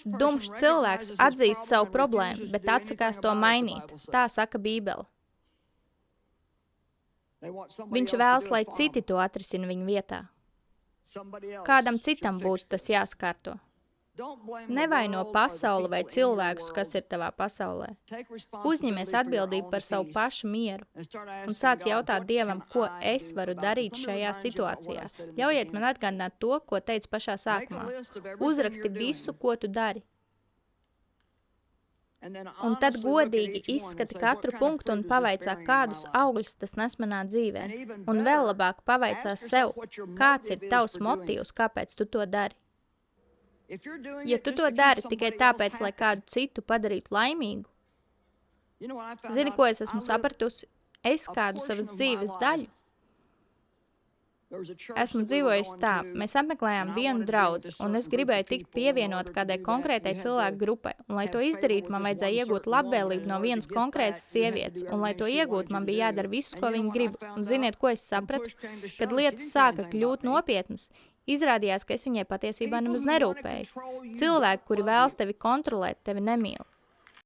Dumšs cilvēks atzīst savu problēmu, bet atsakās to mainīt. Tā saka Bībele. Viņš vēlas, lai citi to atrisina viņa vietā. Kādam citam būtu tas jāskārto. Nevaino pasauli vai cilvēkus, kas ir tavā pasaulē. Uzņemies atbildību par savu pašu mieru un sāc jautāt Dievam, ko es varu darīt šajā situācijā. Ļaujiet man atgādināt to, ko teicu pašā sākumā. Uzraksti visu, ko tu dari. Un tad godīgi izskati katru punktu un pavaicā, kādus augļus tas nes manā dzīvē. Un vēl labāk pavaicā sev, kāds ir tavs motīvs, kāpēc tu to dari. Ja tu to dari tikai tāpēc, lai kādu citu padarītu laimīgu, zini, ko es esmu sapratusi? Es kādu savas dzīves daļu esmu dzīvojusi tā. Mēs apmeklējām vienu draudzi, un es gribēju tikt pievienot kādai konkrētai cilvēku grupai. Un, lai to izdarītu, man vajadzēja iegūt labvēlību no vienas konkrētas sievietes. Un, lai to iegūtu, man bija jādara viss, ko viņa grib. Un ziniet, ko es sapratu? Kad lietas sāka kļūt nopietnas, izrādījās, ka es viņai patiesībā nemaz nerūpēju. Cilvēki, kuri vēlas tevi kontrolēt, tevi nemīl.